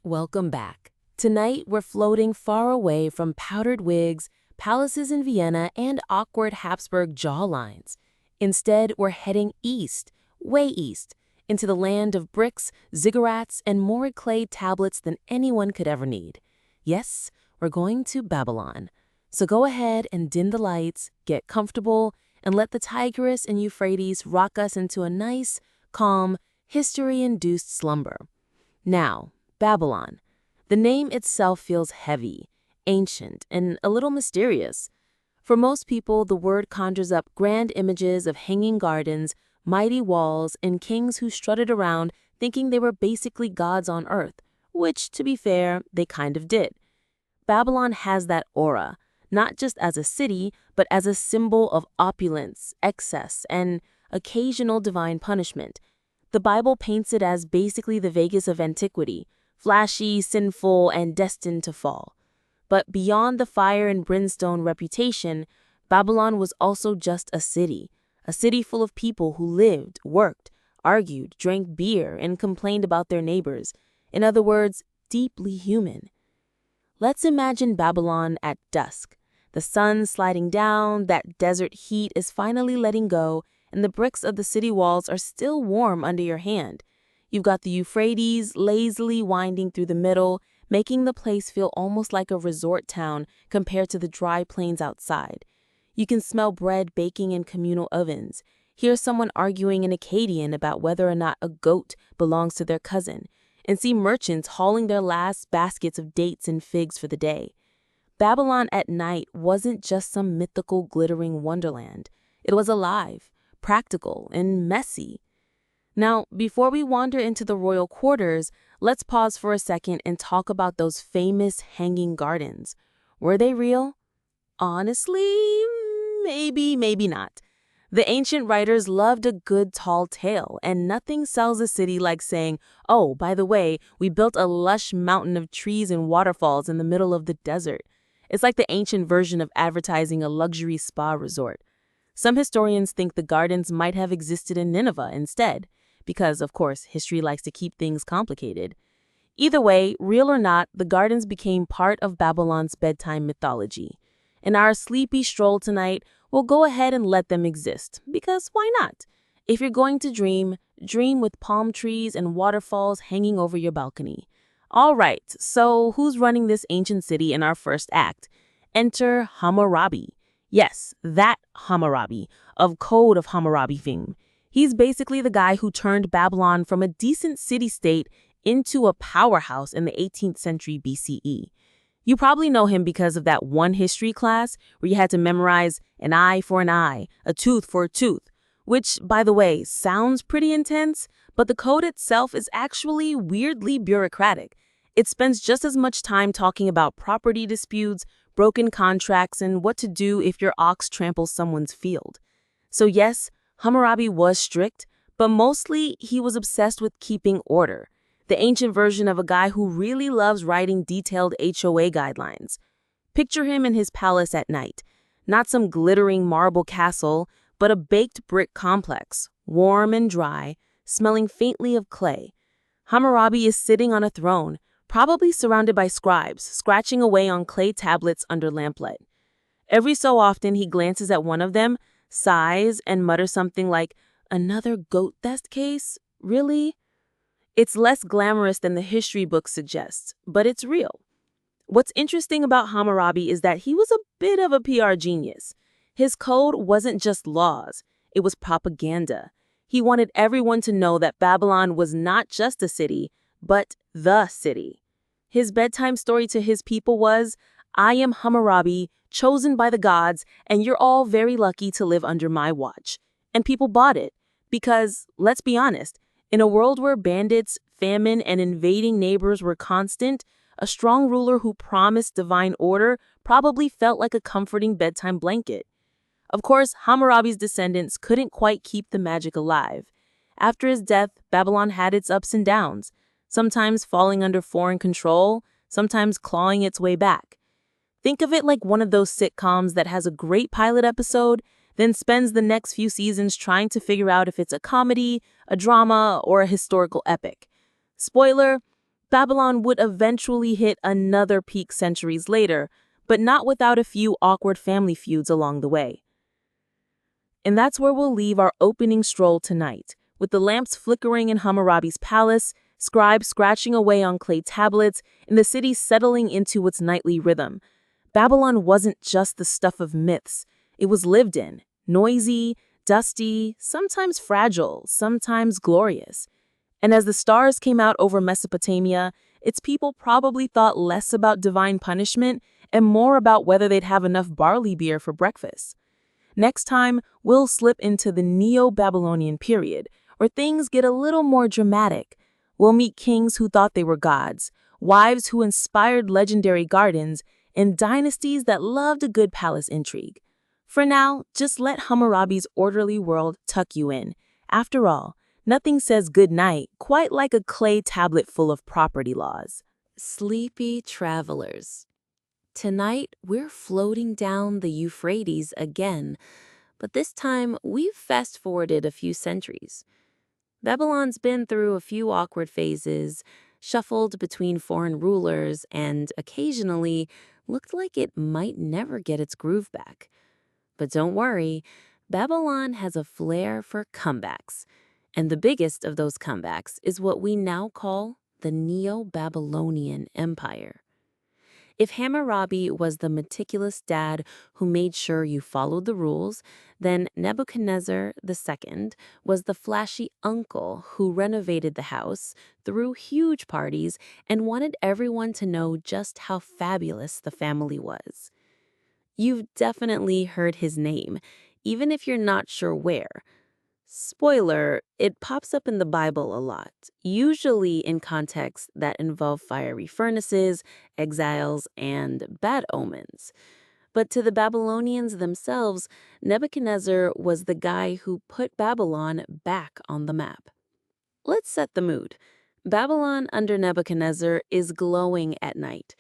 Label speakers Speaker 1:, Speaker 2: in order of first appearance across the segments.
Speaker 1: Welcome back. Tonight, we're floating far away from powdered wigs, palaces in Vienna, and awkward Habsburg jawlines. Instead, we're heading east, way east, into the land of bricks, ziggurats, and more clay tablets than anyone could ever need. Yes, we're going to Babylon. So go ahead and dim the lights, get comfortable, and let the Tigris and Euphrates rock us into a nice, calm, history-induced slumber. Now, Babylon. The name itself feels heavy, ancient, and a little mysterious. For most people, the word conjures up grand images of hanging gardens, mighty walls, and kings who strutted around thinking they were basically gods on earth, which, to be fair, they kind of did. Babylon has that aura, not just as a city, but as a symbol of opulence, excess, and occasional divine punishment. The Bible paints it as basically the Vegas of antiquity, flashy, sinful, and destined to fall. But beyond the fire and brimstone reputation, Babylon was also just a city full of people who lived, worked, argued, drank beer, and complained about their neighbors. In other words, deeply human. Let's imagine Babylon at dusk. The sun sliding down, that desert heat is finally letting go, and the bricks of the city walls are still warm under your hand. You've got the Euphrates lazily winding through the middle, making the place feel almost like a resort town compared to the dry plains outside. You can smell bread baking in communal ovens, hear someone arguing in Akkadian about whether or not a goat belongs to their cousin, and see merchants hauling their last baskets of dates and figs for the day. Babylon at night wasn't just some mythical glittering wonderland. It was alive, practical, and messy. Now, before we wander into the royal quarters, let's pause for a second and talk about those famous hanging gardens. Were they real? Honestly, maybe not. The ancient writers loved a good tall tale, and nothing sells a city like saying, oh, by the way, we built a lush mountain of trees and waterfalls in the middle of the desert. It's like the ancient version of advertising a luxury spa resort. Some historians think the gardens might have existed in Nineveh instead, because, of course, history likes to keep things complicated. Either way, real or not, the gardens became part of Babylon's bedtime mythology. In our sleepy stroll tonight, we'll go ahead and let them exist, because why not? If you're going to dream, dream with palm trees and waterfalls hanging over your balcony. All right, so who's running this ancient city in our first act? Enter Hammurabi. Yes, that Hammurabi, of Code of Hammurabi fame. He's basically the guy who turned Babylon from a decent city-state into a powerhouse in the 18th century BCE. You probably know him because of that one history class where you had to memorize an eye for an eye, a tooth for a tooth, which, by the way, sounds pretty intense, but the code itself is actually weirdly bureaucratic. It spends just as much time talking about property disputes, broken contracts, and what to do if your ox tramples someone's field. So yes, Hammurabi was strict, but mostly he was obsessed with keeping order. The ancient version of a guy who really loves writing detailed HOA guidelines. Picture him in his palace at night. Not some glittering marble castle, but a baked brick complex, warm and dry, smelling faintly of clay. Hammurabi is sitting on a throne, probably surrounded by scribes, scratching away on clay tablets under lamplight. Every so often he glances at one of them, sighs, and mutters something like, "Another goat theft case? Really?" It's less glamorous than the history books suggest, but it's real. What's interesting about Hammurabi is that he was a bit of a PR genius. His code wasn't just laws, it was propaganda. He wanted everyone to know that Babylon was not just a city, but the city. His bedtime story to his people was, "I am Hammurabi, chosen by the gods, and you're all very lucky to live under my watch." And people bought it. Because, let's be honest, in a world where bandits, famine, and invading neighbors were constant, a strong ruler who promised divine order probably felt like a comforting bedtime blanket. Of course, Hammurabi's descendants couldn't quite keep the magic alive. After his death, Babylon had its ups and downs, sometimes falling under foreign control, sometimes clawing its way back. Think of it like one of those sitcoms that has a great pilot episode, then spends the next few seasons trying to figure out if it's a comedy, a drama, or a historical epic. Spoiler, Babylon would eventually hit another peak centuries later, but not without a few awkward family feuds along the way. And that's where we'll leave our opening stroll tonight, with the lamps flickering in Hammurabi's palace, scribes scratching away on clay tablets, and the city settling into its nightly rhythm. Babylon wasn't just the stuff of myths. It was lived in, noisy, dusty, sometimes fragile, sometimes glorious. And as the stars came out over Mesopotamia, its people probably thought less about divine punishment and more about whether they'd have enough barley beer for breakfast. Next time, we'll slip into the Neo-Babylonian period, where things get a little more dramatic. We'll meet kings who thought they were gods, wives who inspired legendary gardens, and dynasties that loved a good palace intrigue. For now, just let Hammurabi's orderly world tuck you in. After all, nothing says good night quite like a clay tablet full of property laws. Sleepy travelers. Tonight, we're floating down the Euphrates again, but this time we've fast-forwarded a few centuries. Babylon's been through a few awkward phases, shuffled between foreign rulers, and occasionally looked like it might never get its groove back. But don't worry, Babylon has a flair for comebacks, and the biggest of those comebacks is what we now call the Neo-Babylonian Empire. If Hammurabi was the meticulous dad who made sure you followed the rules, then Nebuchadnezzar II was the flashy uncle who renovated the house, threw huge parties, and wanted everyone to know just how fabulous the family was. You've definitely heard his name, even if you're not sure where. Spoiler, it pops up in the Bible a lot, usually in contexts that involve fiery furnaces, exiles, and bad omens. But to the Babylonians themselves, Nebuchadnezzar was the guy who put Babylon back on the map. Let's set the mood. Babylon under Nebuchadnezzar is glowing at night.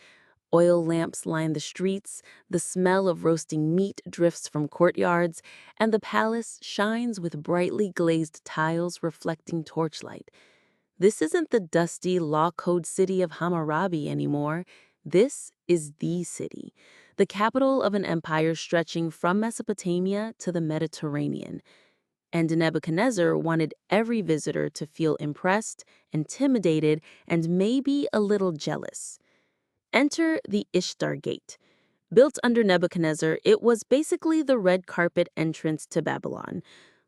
Speaker 1: Oil lamps line the streets, the smell of roasting meat drifts from courtyards, and the palace shines with brightly glazed tiles reflecting torchlight. This isn't the dusty law code city of Hammurabi anymore. This is the city, the capital of an empire stretching from Mesopotamia to the Mediterranean. And Nebuchadnezzar wanted every visitor to feel impressed, intimidated, and maybe a little jealous. Enter the Ishtar Gate. Built under Nebuchadnezzar, it was basically the red carpet entrance to Babylon.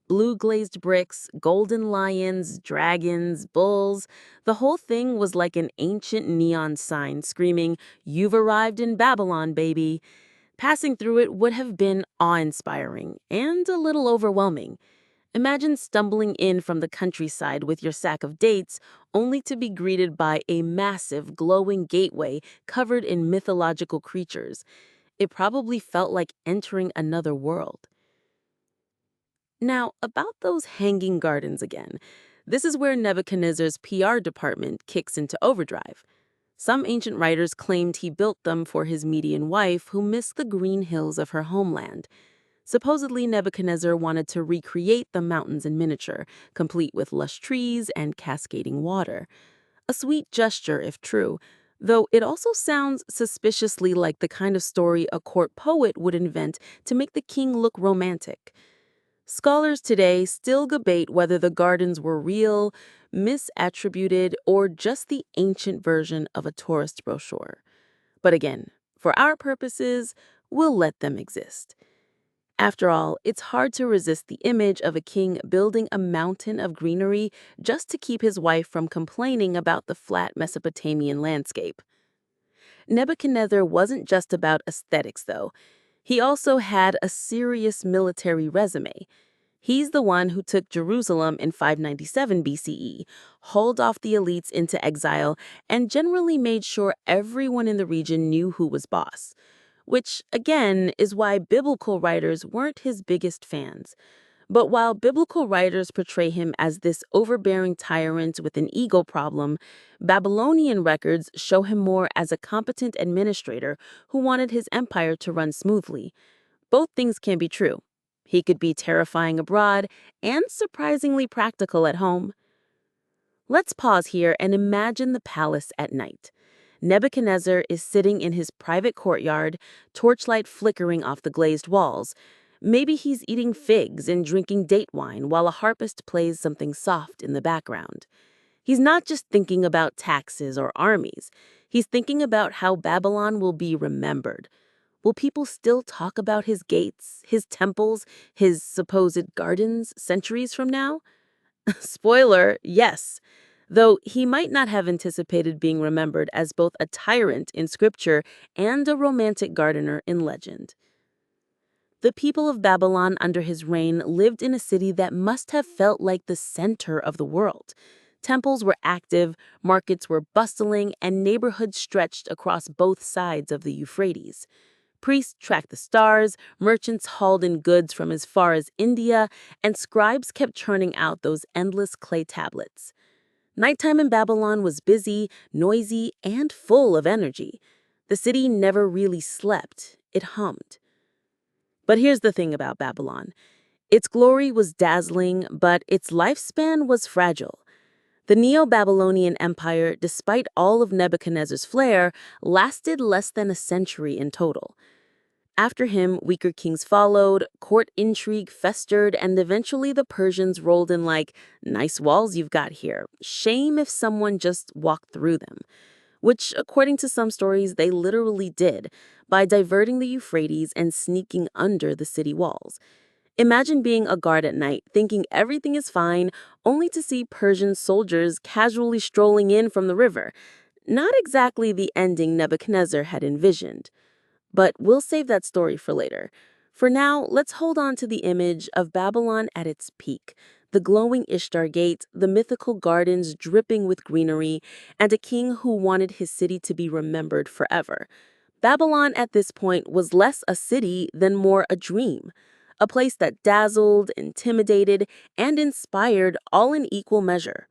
Speaker 1: Blue glazed bricks, golden lions, dragons, bulls. The whole thing was like an ancient neon sign screaming, "You've arrived in Babylon, baby." Passing through it would have been awe-inspiring and a little overwhelming. Imagine stumbling in from the countryside with your sack of dates, only to be greeted by a massive, glowing gateway covered in mythological creatures. It probably felt like entering another world. Now, about those hanging gardens again. This is where Nebuchadnezzar's PR department kicks into overdrive. Some ancient writers claimed he built them for his Median wife who missed the green hills of her homeland. Supposedly, Nebuchadnezzar wanted to recreate the mountains in miniature, complete with lush trees and cascading water. A sweet gesture, if true, though it also sounds suspiciously like the kind of story a court poet would invent to make the king look romantic. Scholars today still debate whether the gardens were real, misattributed, or just the ancient version of a tourist brochure. But again, for our purposes, we'll let them exist. After all, it's hard to resist the image of a king building a mountain of greenery just to keep his wife from complaining about the flat Mesopotamian landscape. Nebuchadnezzar wasn't just about aesthetics, though. He also had a serious military resume. He's the one who took Jerusalem in 597 BCE, hauled off the elites into exile, and generally made sure everyone in the region knew who was boss. Which, again, is why biblical writers weren't his biggest fans. But while biblical writers portray him as this overbearing tyrant with an ego problem, Babylonian records show him more as a competent administrator who wanted his empire to run smoothly. Both things can be true. He could be terrifying abroad and surprisingly practical at home. Let's pause here and imagine the palace at night. Nebuchadnezzar is sitting in his private courtyard, torchlight flickering off the glazed walls. Maybe he's eating figs and drinking date wine while a harpist plays something soft in the background. He's not just thinking about taxes or armies. He's thinking about how Babylon will be remembered. Will people still talk about his gates, his temples, his supposed gardens centuries from now? Spoiler, yes. Though he might not have anticipated being remembered as both a tyrant in scripture and a romantic gardener in legend. The people of Babylon under his reign lived in a city that must have felt like the center of the world. Temples were active, markets were bustling, and neighborhoods stretched across both sides of the Euphrates. Priests tracked the stars, merchants hauled in goods from as far as India, and scribes kept churning out those endless clay tablets. Nighttime in Babylon was busy, noisy, and full of energy. The city never really slept, it hummed. But here's the thing about Babylon. Its glory was dazzling, but its lifespan was fragile. The Neo-Babylonian Empire, despite all of Nebuchadnezzar's flair, lasted less than a century in total. After him, weaker kings followed, court intrigue festered, and eventually the Persians rolled in like, "Nice walls you've got here. Shame if someone just walked through them." Which, according to some stories, they literally did, by diverting the Euphrates and sneaking under the city walls. Imagine being a guard at night, thinking everything is fine, only to see Persian soldiers casually strolling in from the river. Not exactly the ending Nebuchadnezzar had envisioned. But we'll save that story for later. For now, let's hold on to the image of Babylon at its peak. The glowing Ishtar Gate, the mythical gardens dripping with greenery, and a king who wanted his city to be remembered forever. Babylon at this point was less a city than more a dream. A place that dazzled, intimidated, and inspired all in equal measure.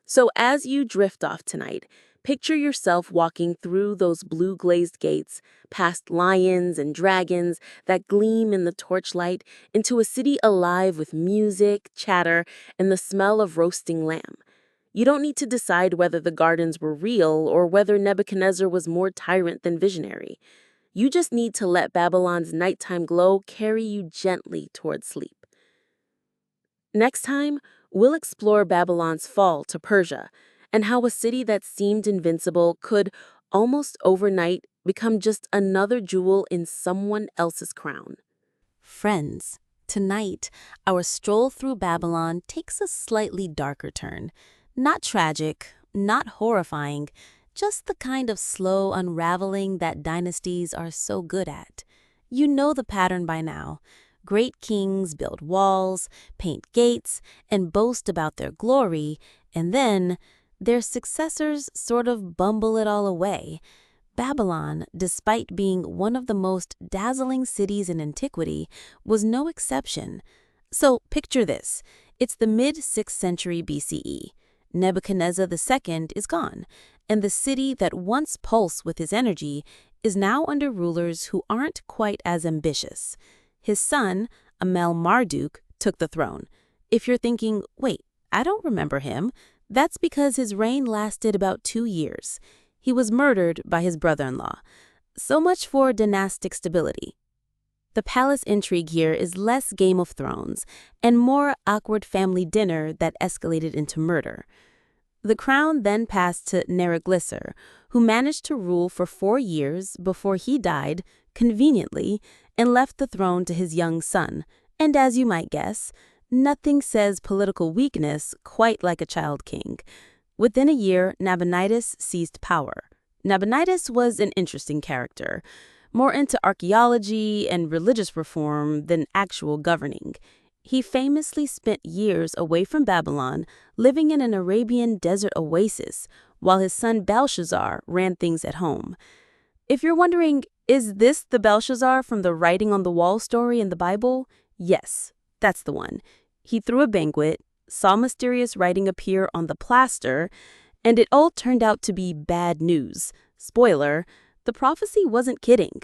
Speaker 1: So as you drift off tonight, picture yourself walking through those blue glazed gates, past lions and dragons that gleam in the torchlight, into a city alive with music, chatter, and the smell of roasting lamb. You don't need to decide whether the gardens were real or whether Nebuchadnezzar was more tyrant than visionary. You just need to let Babylon's nighttime glow carry you gently towards sleep. Next time, we'll explore Babylon's fall to Persia and how a city that seemed invincible could, almost overnight, become just another jewel in someone else's crown.
Speaker 2: Friends, tonight, our stroll through Babylon takes a slightly darker turn. Not tragic, not horrifying, just the kind of slow unraveling that dynasties are so good at. You know the pattern by now. Great kings build walls, paint gates, and boast about their glory, and then their successors sort of bumble it all away. Babylon, despite being one of the most dazzling cities in antiquity, was no exception. So picture this. It's the mid-6th century BCE. Nebuchadnezzar II is gone, and the city that once pulsed with his energy is now under rulers who aren't quite as ambitious. His son, Marduk, took the throne. If you're thinking, wait, I don't remember him, that's because his reign lasted about 2 years. He was murdered by his brother-in-law. So much for dynastic stability. The palace intrigue here is less Game of Thrones and more awkward family dinner that escalated into murder. The crown then passed to Neriglissar, who managed to rule for 4 years before he died, conveniently, and left the throne to his young son. And as you might guess, nothing says political weakness quite like a child king. Within a year, Nabonidus seized power. Nabonidus was an interesting character, more into archaeology and religious reform than actual governing. He famously spent years away from Babylon, living in an Arabian desert oasis, while his son Belshazzar ran things at home. If you're wondering, is this the Belshazzar from the writing on the wall story in the Bible? Yes, that's the one. He threw a banquet, saw mysterious writing appear on the plaster, and it all turned out to be bad news. Spoiler, the prophecy wasn't kidding.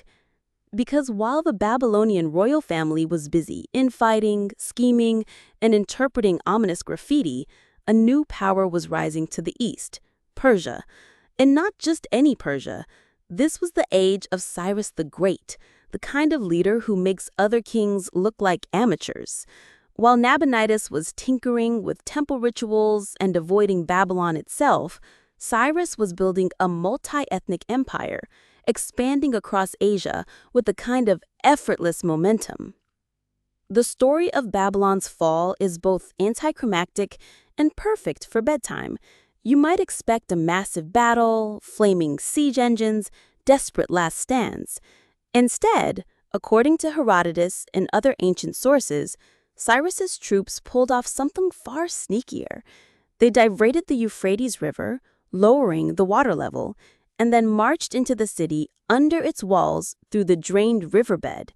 Speaker 2: Because while the Babylonian royal family was busy infighting, scheming, and interpreting ominous graffiti, A new power was rising to the east, Persia. And not just any Persia. This was the age of Cyrus the Great, the kind of leader who makes other kings look like amateurs. While Nabonidus was tinkering with temple rituals and avoiding Babylon itself, Cyrus was building a multi-ethnic empire, expanding across Asia with a kind of effortless momentum. The story of Babylon's fall is both anticlimactic and perfect for bedtime. You might expect a massive battle, flaming siege engines, desperate last stands. Instead, according to Herodotus and other ancient sources, Cyrus's troops pulled off something far sneakier. They diverted the Euphrates River, lowering the water level, and then marched into the city under its walls through the drained riverbed.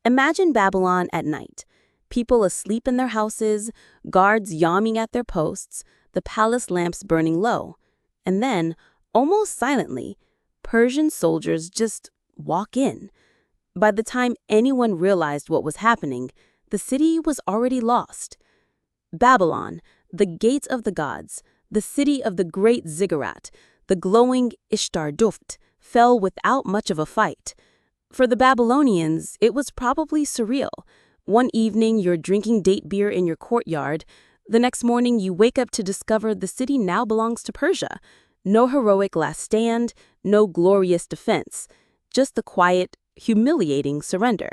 Speaker 2: Imagine Babylon at night. People asleep in their houses, guards yawning at their posts, the palace lamps burning low. And then, almost silently, Persian soldiers just walk in. By the time anyone realized what was happening, the city was already lost. Babylon, the gate of the gods, the city of the great ziggurat, the glowing Ishtar-Duft, fell without much of a fight. For the Babylonians, it was probably surreal. One evening, you're drinking date beer in your courtyard. The next morning, you wake up to discover the city now belongs to Persia. No heroic last stand, no glorious defense, just the quiet, humiliating surrender.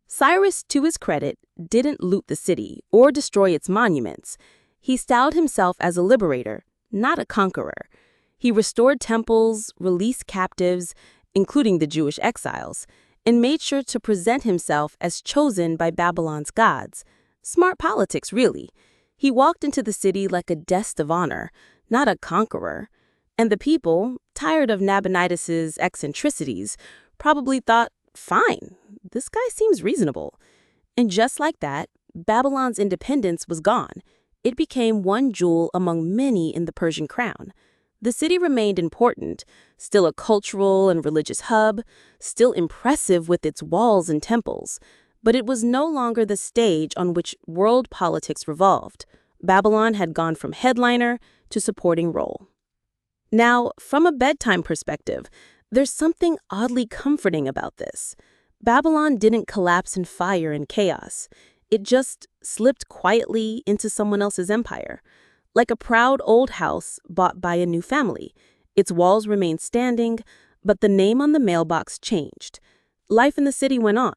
Speaker 2: Cyrus, to his credit, didn't loot the city or destroy its monuments. He styled himself as a liberator, not a conqueror. He restored temples, released captives, including the Jewish exiles, and made sure to present himself as chosen by Babylon's gods. Smart politics, really. He walked into the city like a guest of honor, not a conqueror. And the people, tired of Nabonidus's eccentricities, probably thought, fine, this guy seems reasonable. And just like that, Babylon's independence was gone. It became one jewel among many in the Persian crown. The city remained important, still a cultural and religious hub, still impressive with its walls and temples, but it was no longer the stage on which world politics revolved. Babylon had gone from headliner to supporting role. Now, from a bedtime perspective, there's something oddly comforting about this. Babylon didn't collapse in fire and chaos. It just slipped quietly into someone else's empire. Like a proud old house bought by a new family. Its walls remained standing, but the name on the mailbox changed. Life in the city went on.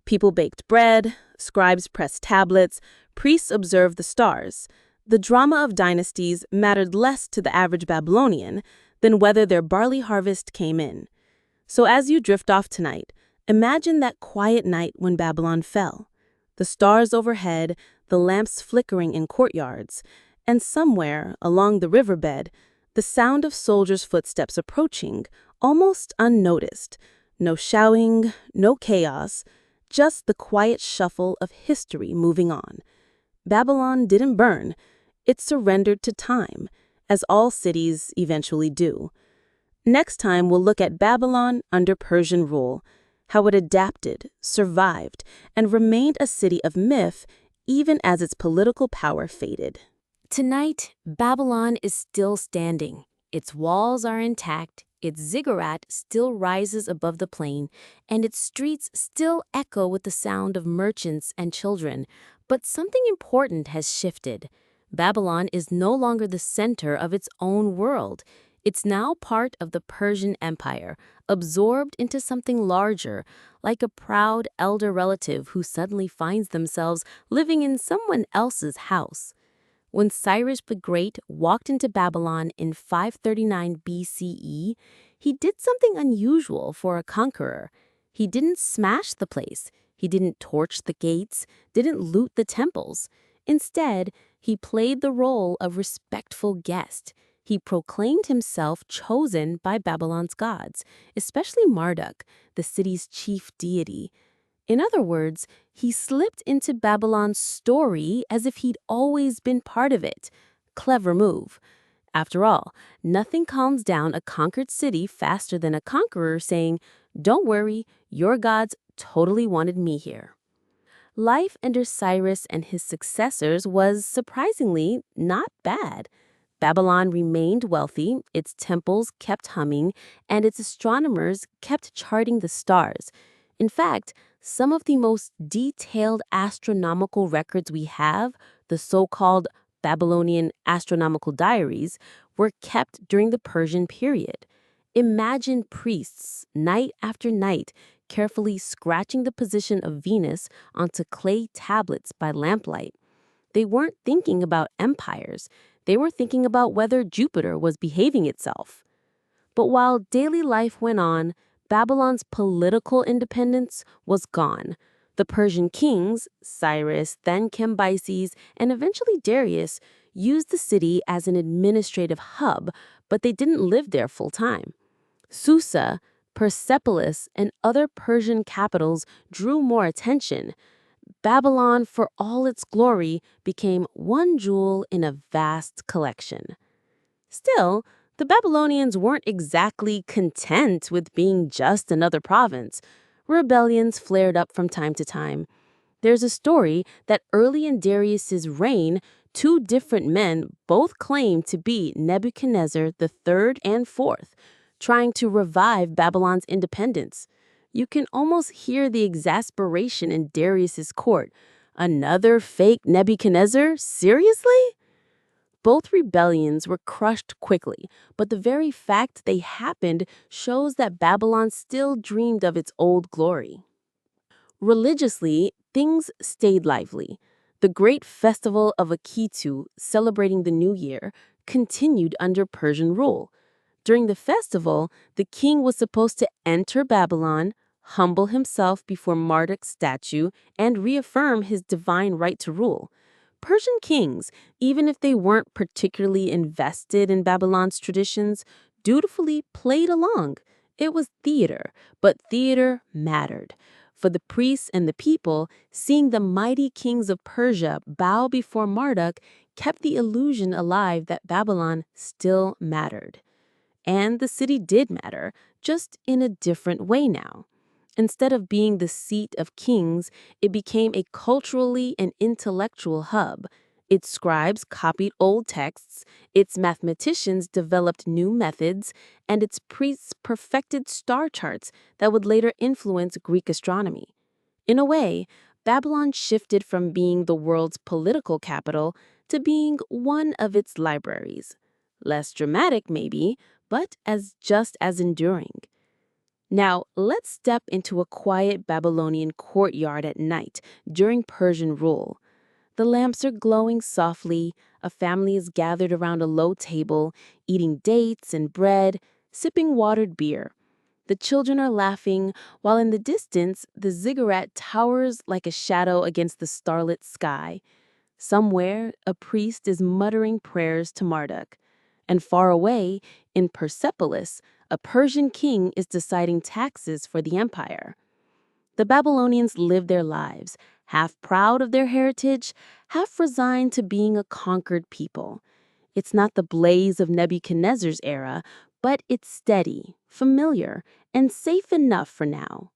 Speaker 2: People baked bread, scribes pressed tablets, priests observed the stars. The drama of dynasties mattered less to the average Babylonian than whether their barley harvest came in. So as you drift off tonight, imagine that quiet night when Babylon fell. The stars overhead, the lamps flickering in courtyards, and somewhere along the riverbed, the sound of soldiers' footsteps approaching, almost unnoticed. No shouting, no chaos, just the quiet shuffle of history moving on. Babylon didn't burn. It surrendered to time, as all cities eventually do. Next time, we'll look at Babylon under Persian rule, how it adapted, survived, and remained a city of myth even as its political power faded.
Speaker 1: Tonight, Babylon is still standing. Its walls are intact, its ziggurat still rises above the plain, and its streets still echo with the sound of merchants and children. But something important has shifted. Babylon is no longer the center of its own world. It's now part of the Persian Empire, absorbed into something larger, like a proud elder relative who suddenly finds themselves living in someone else's house. When Cyrus the Great walked into Babylon in 539 BCE, he did something unusual for a conqueror. He didn't smash the place. He didn't torch the gates, didn't loot the temples. Instead, he played the role of respectful guest. He proclaimed himself chosen by Babylon's gods, especially Marduk, the city's chief deity. In other words, he slipped into Babylon's story as if he'd always been part of it. Clever move. After all, nothing calms down a conquered city faster than a conqueror saying, "Don't worry, your gods totally wanted me here." Life under Cyrus and his successors was surprisingly not bad. Babylon remained wealthy, its temples kept humming, and its astronomers kept charting the stars. In fact, some of the most detailed astronomical records we have, the so-called Babylonian astronomical diaries, were kept during the Persian period. Imagine priests, night after night, carefully scratching the position of Venus onto clay tablets by lamplight. They weren't thinking about empires. They were thinking about whether Jupiter was behaving itself. But while daily life went on, Babylon's political independence was gone. The Persian kings, Cyrus, then Cambyses, and eventually Darius, used the city as an administrative hub, but they didn't live there full time. Susa, Persepolis, and other Persian capitals drew more attention. Babylon, for all its glory, became one jewel in a vast collection. Still, the Babylonians weren't exactly content with being just another province. Rebellions flared up from time to time. There's a story that early in Darius's reign, two different men both claimed to be Nebuchadnezzar the third and fourth, trying to revive Babylon's independence. You can almost hear the exasperation in Darius's court. Another fake Nebuchadnezzar? Seriously? Both rebellions were crushed quickly, but the very fact they happened shows that Babylon still dreamed of its old glory. Religiously, things stayed lively. The great festival of Akitu, celebrating the new year, continued under Persian rule. During the festival, the king was supposed to enter Babylon, humble himself before Marduk's statue, and reaffirm his divine right to rule. Persian kings, even if they weren't particularly invested in Babylon's traditions, dutifully played along. It was theater, but theater mattered. For the priests and the people, seeing the mighty kings of Persia bow before Marduk kept the illusion alive that Babylon still mattered. And the city did matter, just in a different way now. Instead of being the seat of kings, it became a culturally and intellectual hub. Its scribes copied old texts, its mathematicians developed new methods, and its priests perfected star charts that would later influence Greek astronomy. In a way, Babylon shifted from being the world's political capital to being one of its libraries. Less dramatic, maybe, but just as enduring. Now, let's step into a quiet Babylonian courtyard at night during Persian rule. The lamps are glowing softly, a family is gathered around a low table, eating dates and bread, sipping watered beer. The children are laughing, while in the distance, the ziggurat towers like a shadow against the starlit sky. Somewhere, a priest is muttering prayers to Marduk. And far away, in Persepolis, a Persian king is deciding taxes for the empire. The Babylonians live their lives, half proud of their heritage, half resigned to being a conquered people. It's not the blaze of Nebuchadnezzar's era, but it's steady, familiar, and safe enough for now.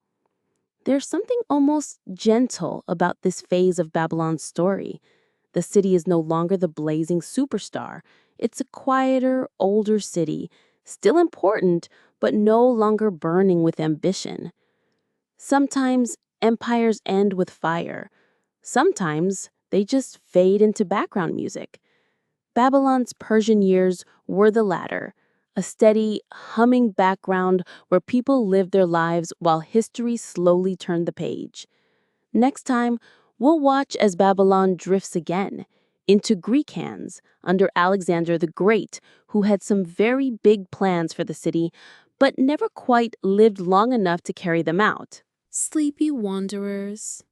Speaker 1: There's something almost gentle about this phase of Babylon's story. The city is no longer the blazing superstar. It's a quieter, older city, still important, but no longer burning with ambition. Sometimes empires end with fire. Sometimes they just fade into background music. Babylon's Persian years were the latter, a steady, humming background where people lived their lives while history slowly turned the page. Next time, we'll watch as Babylon drifts again into Greek hands under Alexander the Great, who had some very big plans for the city, but never quite lived long enough to carry them out.
Speaker 2: Sleepy wanderers.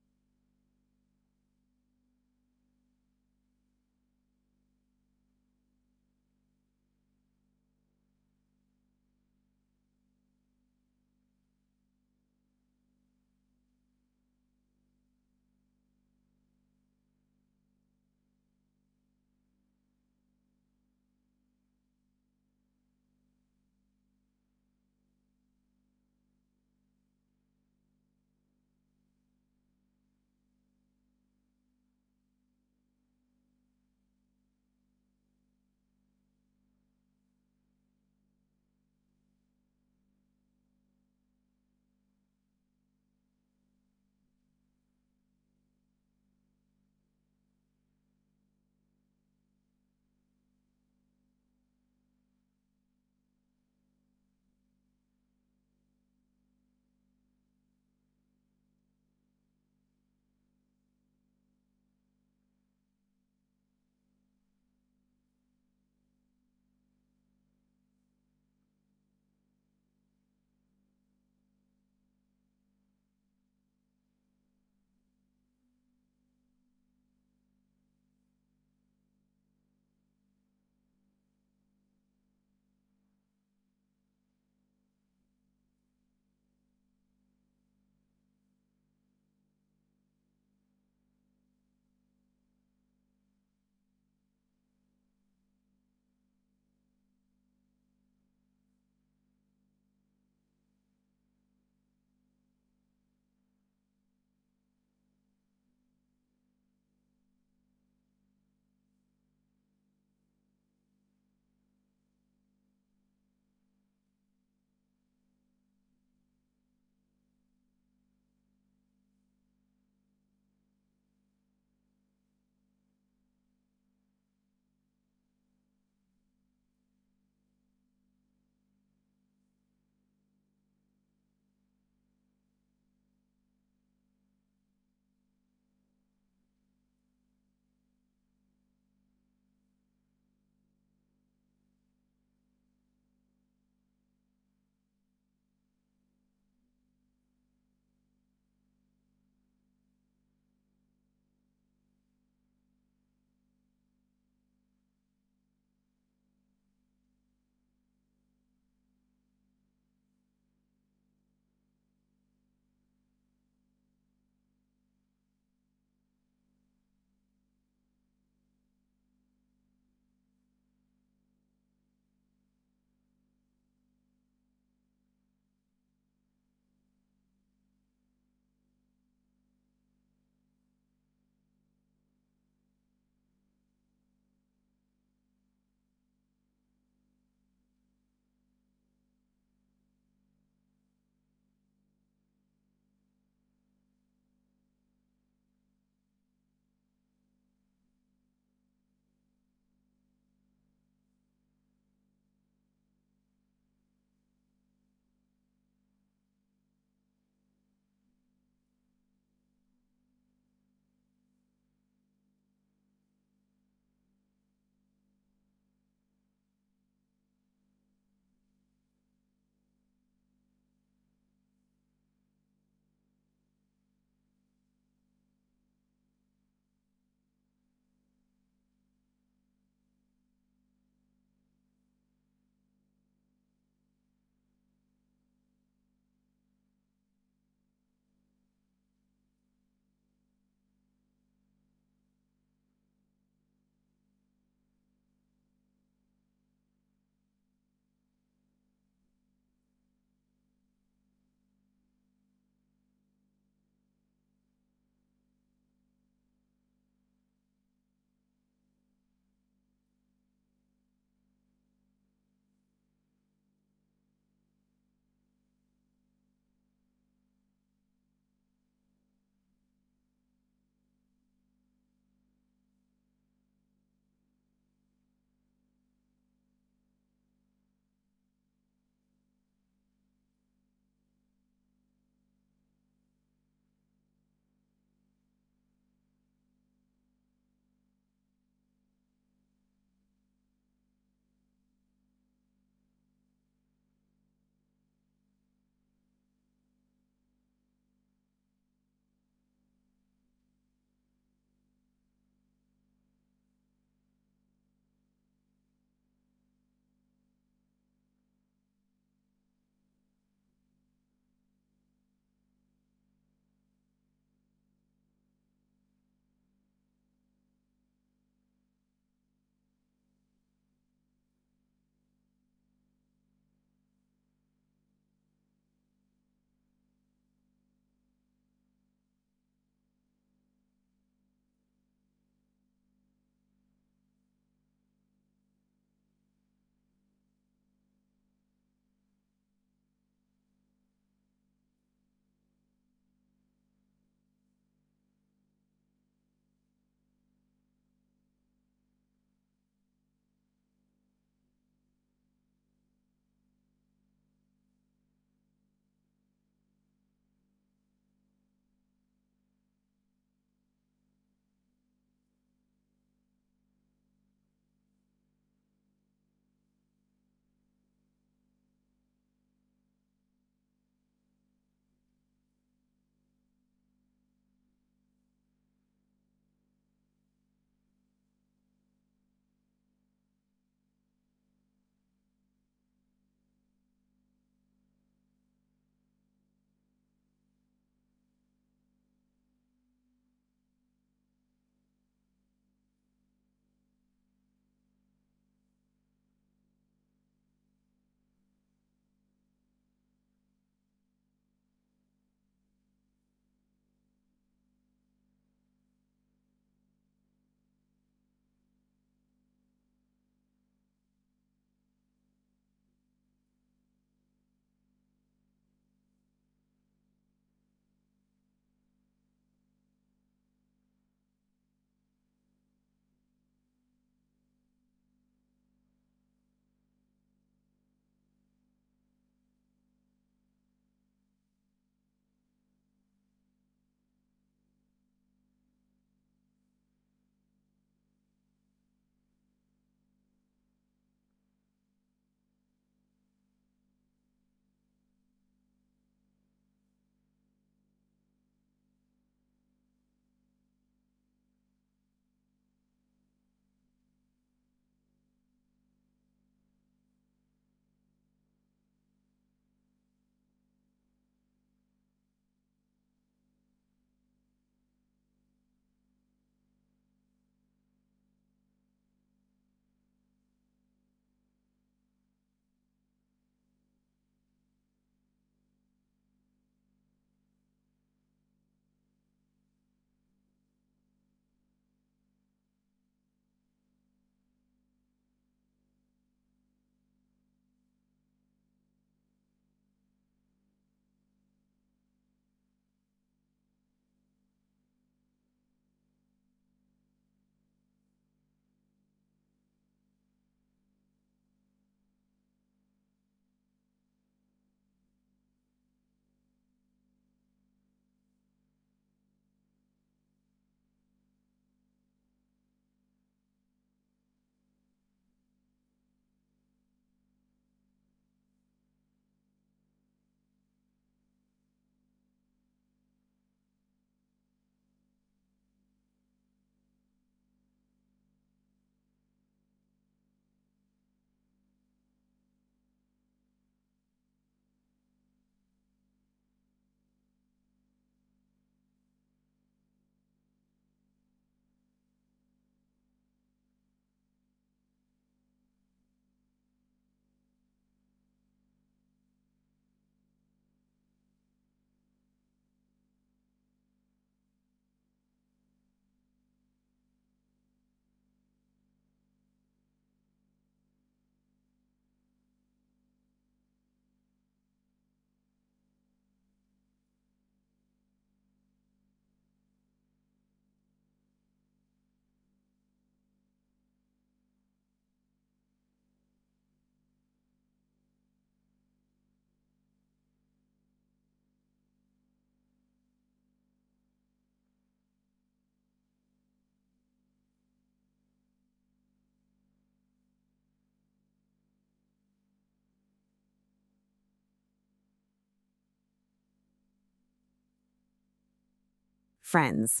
Speaker 1: Friends,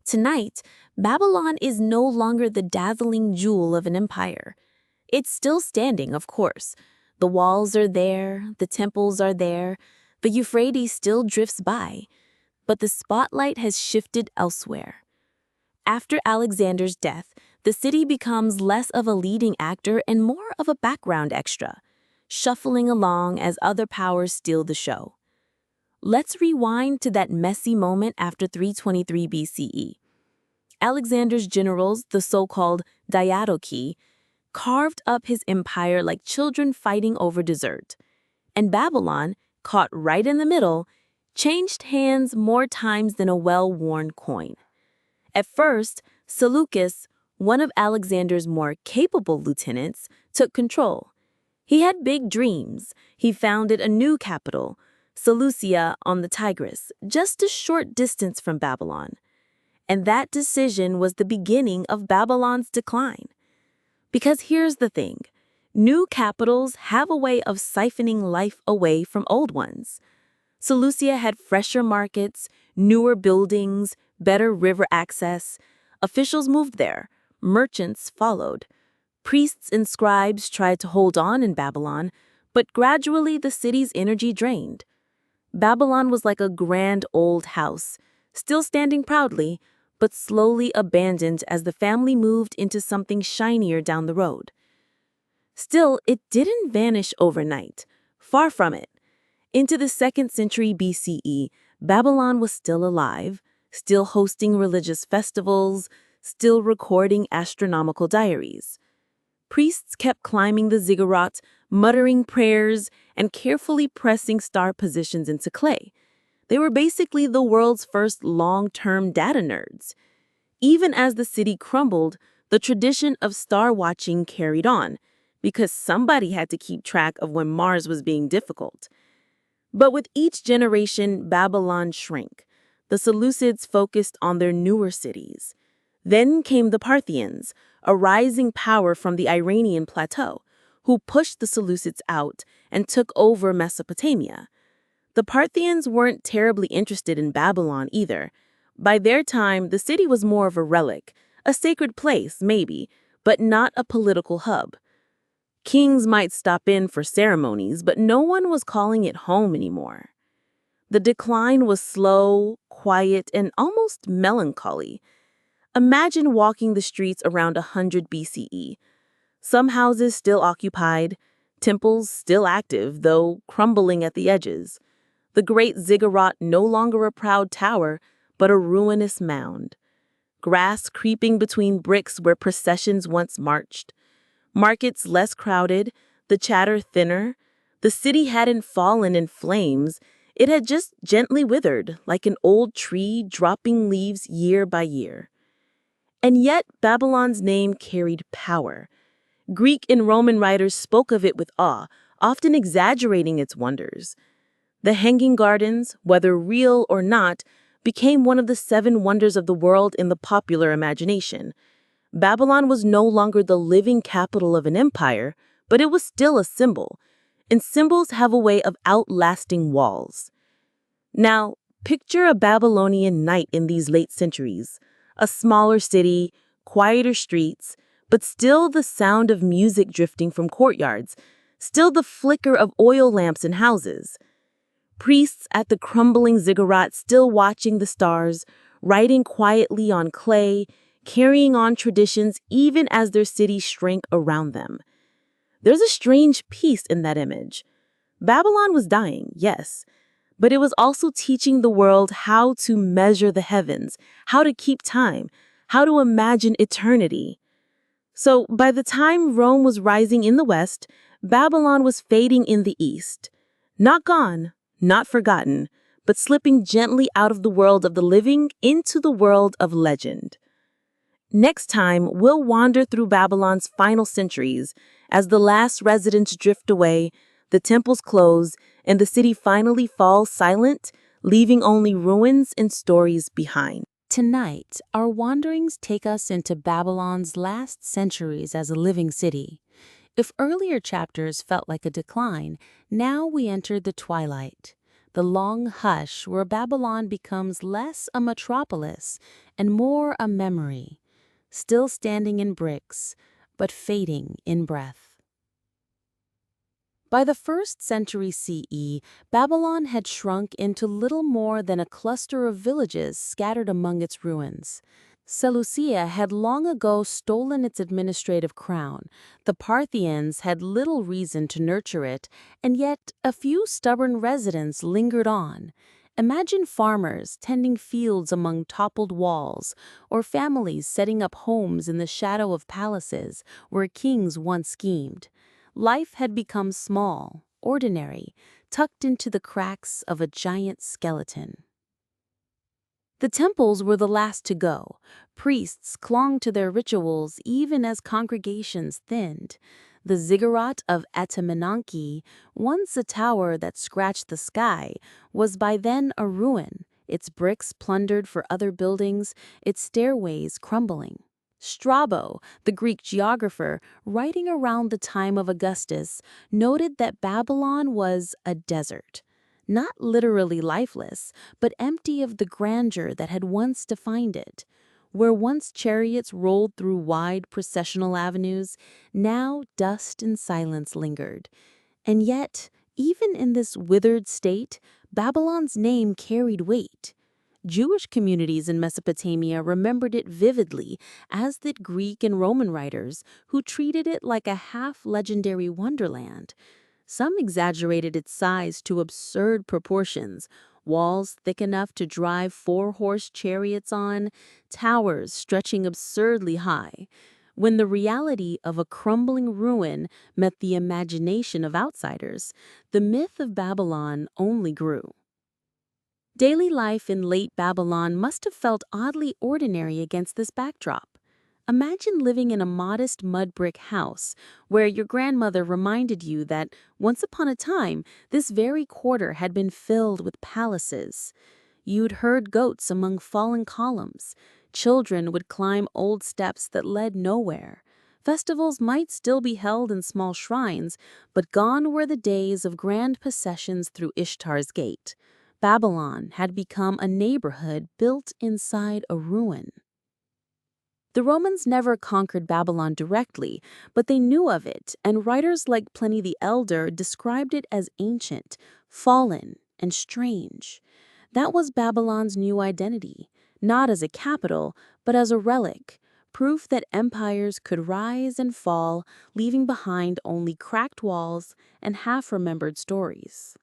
Speaker 1: tonight, Babylon is no longer the dazzling jewel of an empire. It's still standing, of course. The walls are there, the temples are there, the Euphrates still drifts by. But the spotlight has shifted elsewhere. After Alexander's death, the city becomes less of a leading actor and more of a background extra, shuffling along as other powers steal the show. Let's rewind to that messy moment after 323 BCE. Alexander's generals, the so-called Diadochi, carved up his empire like children fighting over dessert. And Babylon, caught right in the middle, changed hands more times than a well-worn coin. At first, Seleucus, one of Alexander's more capable lieutenants, took control. He had big dreams. He founded a new capital, Seleucia on the Tigris, just a short distance from Babylon. And that decision was the beginning of Babylon's decline. Because here's the thing, new capitals have a way of siphoning life away from old ones. Seleucia had fresher markets, newer buildings, better river access. Officials moved there. Merchants followed. Priests and scribes tried to hold on in Babylon, but gradually the city's energy drained. Babylon was like a grand old house, still standing proudly, but slowly abandoned as the family moved into something shinier down the road. Still, it didn't vanish overnight. Far from it. Into the 2nd century BCE, Babylon was still alive, still hosting religious festivals, still recording astronomical diaries. Priests kept climbing the ziggurat, muttering prayers, and carefully pressing star positions into clay. They were basically the world's first long-term data nerds. Even as the city crumbled, the tradition of star watching carried on, because somebody had to keep track of when Mars was being difficult. But with each generation, Babylon shrank. The Seleucids focused on their newer cities. Then came the Parthians, a rising power from the Iranian plateau, who pushed the Seleucids out and took over Mesopotamia. The Parthians weren't terribly interested in Babylon either. By their time, the city was more of a relic, a sacred place, maybe, but not a political hub. Kings might stop in for ceremonies, but no one was calling it home anymore. The decline was slow, quiet, and almost melancholy. Imagine walking the streets around 100 BCE. Some houses still occupied, temples still active, though crumbling at the edges. The great ziggurat no longer a proud tower, but a ruinous mound. Grass creeping between bricks where processions once marched. Markets less crowded, the chatter thinner. The city hadn't fallen in flames. It had just gently withered, like an old tree dropping leaves year by year. And yet Babylon's name carried power. Greek and Roman writers spoke of it with awe, often exaggerating its wonders. The Hanging Gardens, whether real or not, became one of the 7 wonders of the world in the popular imagination. Babylon was no longer the living capital of an empire, but it was still a symbol, and symbols have a way of outlasting walls. Now, picture a Babylonian night in these late centuries, a smaller city, quieter streets, but still the sound of music drifting from courtyards, still the flicker of oil lamps in houses. Priests at the crumbling ziggurat still watching the stars, writing quietly on clay, carrying on traditions even as their city shrank around them. There's a strange peace in that image. Babylon was dying, yes, but it was also teaching the world how to measure the heavens, how to keep time, how to imagine eternity. So by the time Rome was rising in the west, Babylon was fading in the east. Not gone, not forgotten, but slipping gently out of the world of the living into the world of legend. Next time, we'll wander through Babylon's final centuries as the last residents drift away, the temples close, and the city finally falls silent, leaving only ruins and stories behind.
Speaker 2: Tonight, our wanderings take us into Babylon's last centuries as a living city. If earlier chapters felt like a decline, now we enter the twilight.
Speaker 1: the long hush where Babylon becomes less a metropolis and more a memory, still standing in bricks, but fading in breath. By the 1st century CE, Babylon had shrunk into little more than a cluster of villages scattered among its ruins. Seleucia had long ago stolen its administrative crown. The Parthians had little reason to nurture it, and yet a few stubborn residents lingered on. Imagine farmers tending fields among toppled walls, or families setting up homes in the shadow of palaces where kings once schemed. Life had become small, ordinary, tucked into the cracks of a giant skeleton. The temples were the last to go. Priests clung to their rituals even as congregations thinned. The ziggurat of Atamananki, once a tower that scratched the sky, was by then a ruin, its bricks plundered for other buildings, its stairways crumbling. Strabo, the Greek geographer, writing around the time of Augustus, noted that Babylon was a desert. Not literally lifeless, but empty of the grandeur that had once defined it. Where once chariots rolled through wide processional avenues, now dust and silence lingered. And yet, even in this withered state, Babylon's name carried weight. Jewish communities in Mesopotamia remembered it vividly, as did Greek and Roman writers, who treated it like a half-legendary wonderland. Some exaggerated its size to absurd proportions, walls thick enough to drive 4-horse chariots on, towers stretching absurdly high. When the reality of a crumbling ruin met the imagination of outsiders, the myth of Babylon only grew. Daily life in late Babylon must have felt oddly ordinary against this backdrop. Imagine living in a modest mud brick house where your grandmother reminded you that once upon a time this very quarter had been filled with palaces. You'd heard goats among fallen columns. Children would climb old steps that led nowhere. Festivals might still be held in small shrines, but gone were the days of grand processions through Ishtar's gate. Babylon had become a neighborhood built inside a ruin. The Romans never conquered Babylon directly, but they knew of it, and writers like Pliny the Elder described it as ancient, fallen, and strange. That was Babylon's new identity, not as a capital, but as a relic, proof that empires could rise and fall, leaving behind only cracked walls and half-remembered stories.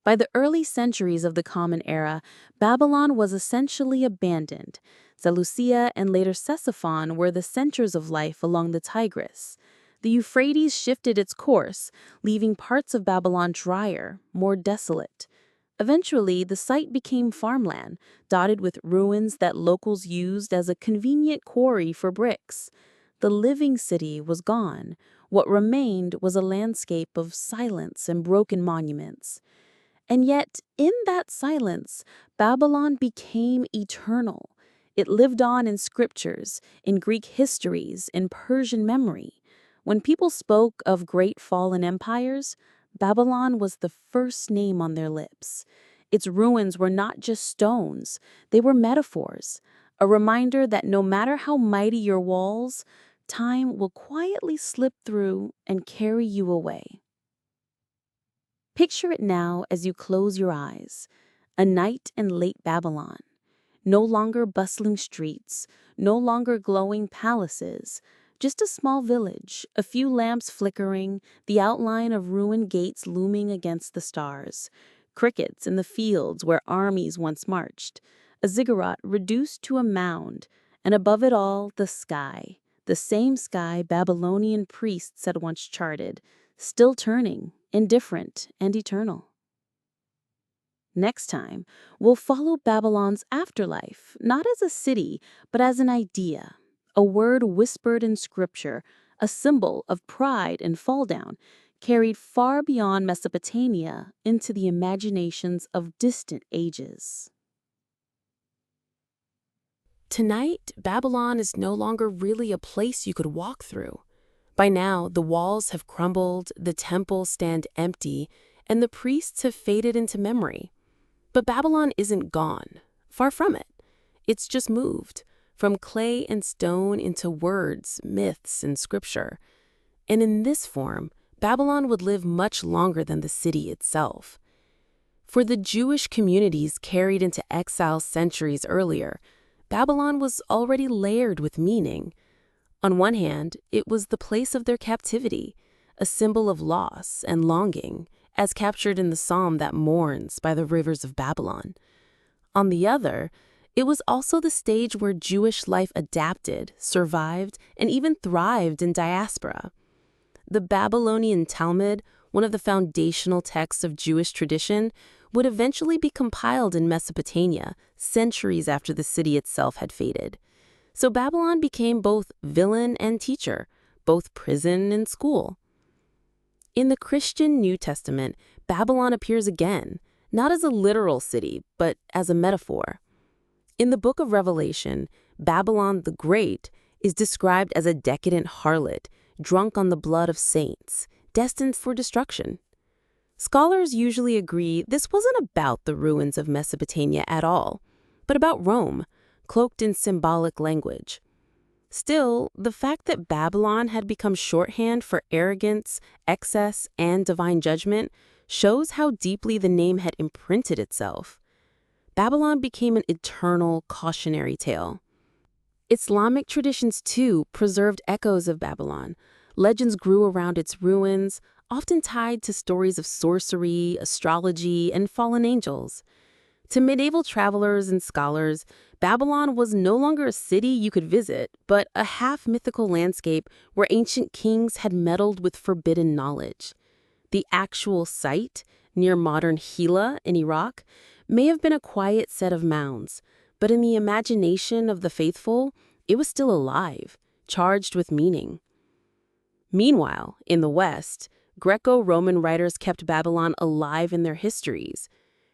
Speaker 1: By the early centuries of the Common Era, Babylon was essentially abandoned. Seleucia and later Ctesiphon were the centers of life along the Tigris. The Euphrates shifted its course, leaving parts of Babylon drier, more desolate. Eventually, the site became farmland, dotted with ruins that locals used as a convenient quarry for bricks. The living city was gone. What remained was a landscape of silence and broken monuments. And yet, in that silence, Babylon became eternal. It lived on in scriptures, in Greek histories, in Persian memory. When people spoke of great fallen empires, Babylon was the first name on their lips. Its ruins were not just stones, they were metaphors, a reminder that no matter how mighty your walls, time will quietly slip through and carry you away. Picture it now as you close your eyes. A night in late Babylon. No longer bustling streets, no longer glowing palaces, just a small village, a few lamps flickering, the outline of ruined gates looming against the stars. Crickets in the fields where armies once marched. A ziggurat reduced to a mound, and above it all, the sky. The same sky Babylonian priests had once charted, still turning, indifferent and eternal. Next time, we'll follow Babylon's afterlife, not as a city, but as an idea, a word whispered in scripture, a symbol of pride and fall down, carried far beyond Mesopotamia into the imaginations of distant ages. Tonight, Babylon is no longer really a place you could walk through. By now, the walls have crumbled, the temples stand empty, and the priests have faded into memory. But Babylon isn't gone. Far from it. It's just moved from clay and stone into words, myths, and scripture. And in this form, Babylon would live much longer than the city itself. For the Jewish communities carried into exile centuries earlier, Babylon was already layered with meaning. On one hand, it was the place of their captivity, a symbol of loss and longing, as captured in the psalm that mourns by the rivers of Babylon. On the other, it was also the stage where Jewish life adapted, survived, and even thrived in diaspora. The Babylonian Talmud, one of the foundational texts of Jewish tradition, would eventually be compiled in Mesopotamia, centuries after the city itself had faded. So Babylon became both villain and teacher, both prison and school. In the Christian New Testament, Babylon appears again, not as a literal city, but as a metaphor. In the book of Revelation, Babylon the Great is described as a decadent harlot, drunk on the blood of saints, destined for destruction. Scholars usually agree this wasn't about the ruins of Mesopotamia at all, but about Rome, cloaked in symbolic language. Still, the fact that Babylon had become shorthand for arrogance, excess, and divine judgment shows how deeply the name had imprinted itself. Babylon became an eternal cautionary tale. Islamic traditions, too, preserved echoes of Babylon. Legends grew around its ruins, often tied to stories of sorcery, astrology, and fallen angels. To medieval travelers and scholars, Babylon was no longer a city you could visit, but a half-mythical landscape where ancient kings had meddled with forbidden knowledge. The actual site, near modern Hilla in Iraq, may have been a quiet set of mounds, but in the imagination of the faithful, it was still alive, charged with meaning. Meanwhile, in the West, Greco-Roman writers kept Babylon alive in their histories.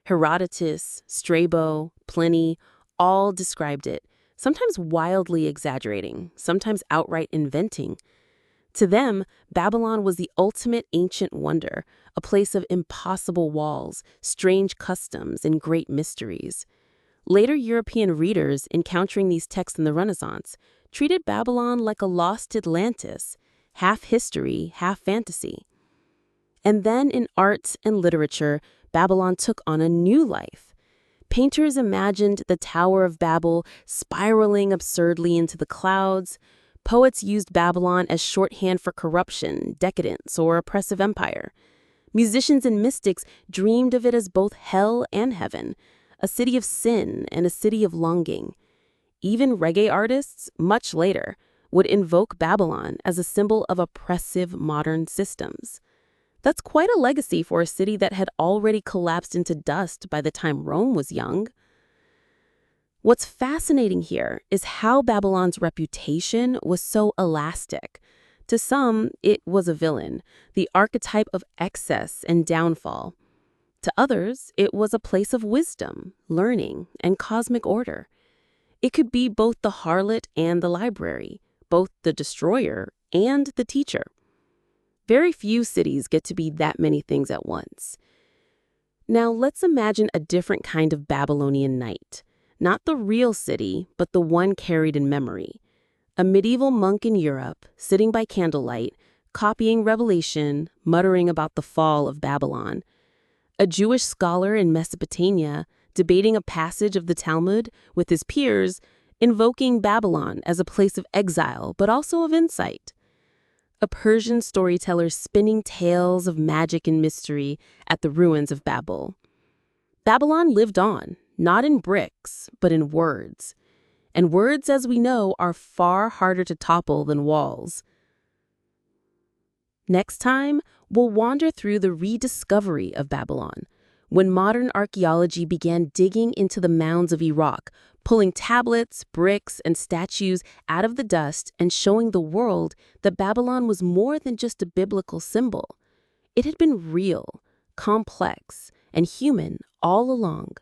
Speaker 1: Herodotus, Strabo, Pliny, all described it, sometimes wildly exaggerating, sometimes outright inventing. To them, Babylon was the ultimate ancient wonder, a place of impossible walls, strange customs, and great mysteries. Later European readers, encountering these texts in the Renaissance, treated Babylon like a lost Atlantis, half history, half fantasy. And then in art and literature, Babylon took on a new life. Painters imagined the Tower of Babel spiraling absurdly into the clouds. Poets used Babylon as shorthand for corruption, decadence, or oppressive empire. Musicians and mystics dreamed of it as both hell and heaven, a city of sin and a city of longing. Even reggae artists, much later, would invoke Babylon as a symbol of oppressive modern systems. That's quite a legacy for a city that had already collapsed into dust by the time Rome was young. What's fascinating here is how Babylon's reputation was so elastic. To some, it was a villain, the archetype of excess and downfall. To others, it was a place of wisdom, learning, and cosmic order. It could be both the harlot and the library, both the destroyer and the teacher. Very few cities get to be that many things at once. Now let's imagine a different kind of Babylonian night. Not the real city, but the one carried in memory. A medieval monk in Europe, sitting by candlelight, copying Revelation, muttering about the fall of Babylon. A Jewish scholar in Mesopotamia, debating a passage of the Talmud with his peers, invoking Babylon as a place of exile, but also of insight. A Persian storyteller spinning tales of magic and mystery at the ruins of Babel. Babylon lived on, not in bricks, but in words. And words, as we know, are far harder to topple than walls. Next time, we'll wander through the rediscovery of Babylon, when modern archaeology began digging into the mounds of Iraq, pulling tablets, bricks, and statues out of the dust and showing the world that Babylon was more than just a biblical symbol. It had been real, complex, and human all along.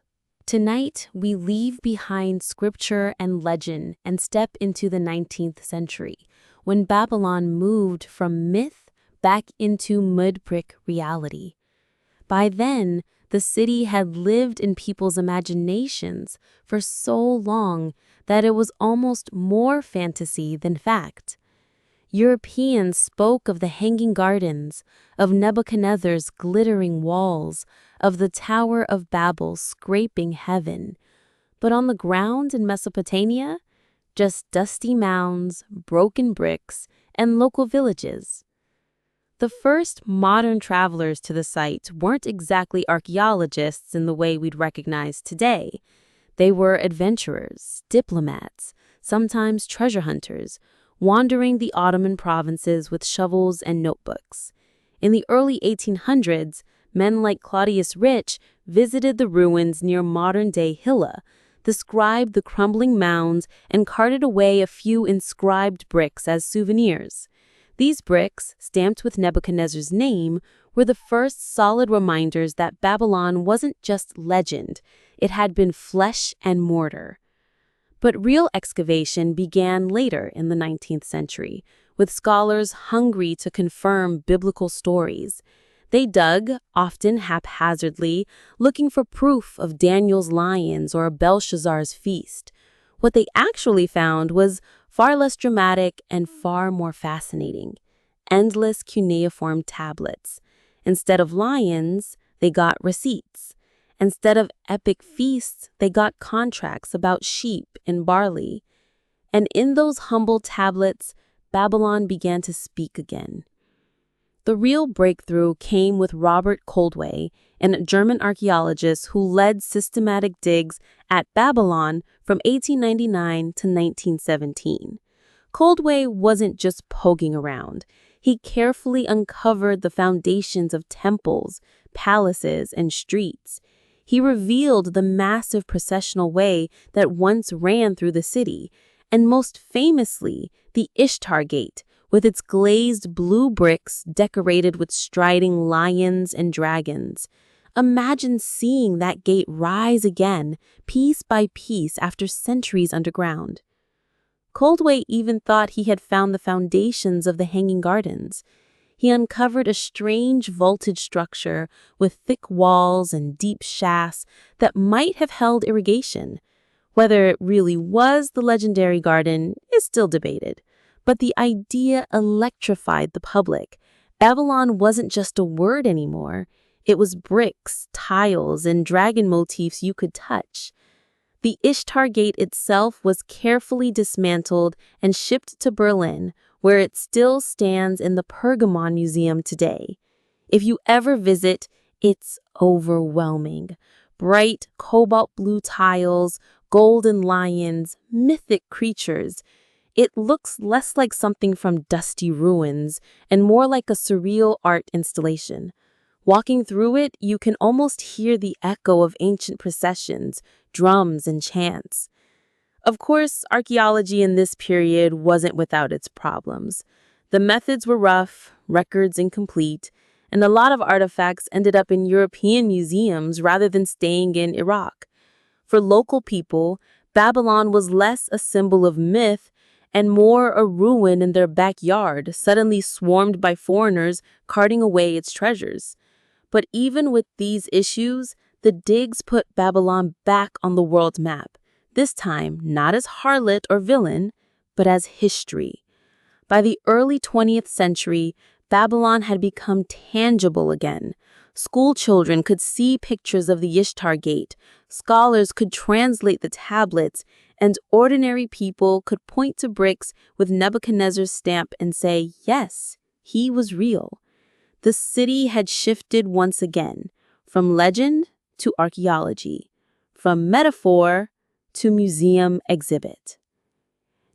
Speaker 1: Tonight, we leave behind scripture and legend and step into the 19th century, when Babylon moved from myth back into mud brick reality.
Speaker 2: By then, the city had lived in people's imaginations for so long that it was almost more fantasy than fact. Europeans spoke of the hanging gardens, of Nebuchadnezzar's glittering walls, of the Tower of Babel scraping heaven. But on the ground in Mesopotamia, just dusty mounds, broken bricks, and local villages. The first modern travelers to the site weren't exactly archaeologists in the way we'd recognize today. They were adventurers, diplomats, sometimes treasure hunters, wandering the Ottoman provinces with shovels and notebooks. In the early 1800s, men like Claudius Rich visited the ruins near modern-day Hilla, described the crumbling mounds, and carted away a few inscribed bricks as souvenirs. These bricks, stamped with Nebuchadnezzar's name, were the first solid reminders that Babylon wasn't just legend, it had been flesh and mortar. But real excavation began later in the 19th century, with scholars hungry to confirm biblical stories. They dug, often haphazardly, looking for proof of Daniel's lions or Belshazzar's feast. What they actually found was far less dramatic and far more fascinating. Endless cuneiform tablets. Instead of lions, they got receipts. Instead of epic feasts, they got contracts about sheep and barley. And in those humble tablets, Babylon began to speak again. The real breakthrough came with Robert Koldewey, a German archaeologist who led systematic digs at Babylon from 1899 to 1917. Koldewey wasn't just poking around. He carefully uncovered the foundations of temples, palaces, and streets. He revealed the massive processional way that once ran through the city, and most famously, the Ishtar Gate, with its glazed blue bricks decorated with striding lions and dragons. Imagine seeing that gate rise again, piece by piece, after centuries underground. Koldewey even thought he had found the foundations of the Hanging Gardens. He uncovered a strange vaulted structure with thick walls and deep shafts that might have held irrigation. Whether it really was the legendary garden is still debated. But the idea electrified the public. Babylon wasn't just a word anymore. It was bricks, tiles, and dragon motifs you could touch. The Ishtar Gate itself was carefully dismantled and shipped to Berlin, where it still stands in the Pergamon Museum today. If you ever visit, it's overwhelming. Bright cobalt blue tiles, golden lions, mythic creatures. It looks less like something from dusty ruins and more like a surreal art installation. Walking through it, you can almost hear the echo of ancient processions, drums, and chants. Of course, archaeology in this period wasn't without its problems. The methods were rough, records incomplete, and a lot of artifacts ended up in European museums rather than staying in Iraq. For local people, Babylon was less a symbol of myth and more a ruin in their backyard, suddenly swarmed by foreigners carting away its treasures. But even with these issues, the digs put Babylon back on the world map, this time not as harlot or villain, but as history. By the early 20th century, Babylon had become tangible again. School children could see pictures of the Ishtar Gate, scholars could translate the tablets, and ordinary people could point to bricks with Nebuchadnezzar's stamp and say, yes, he was real. The city had shifted once again, from legend to archaeology, from metaphor to museum exhibit.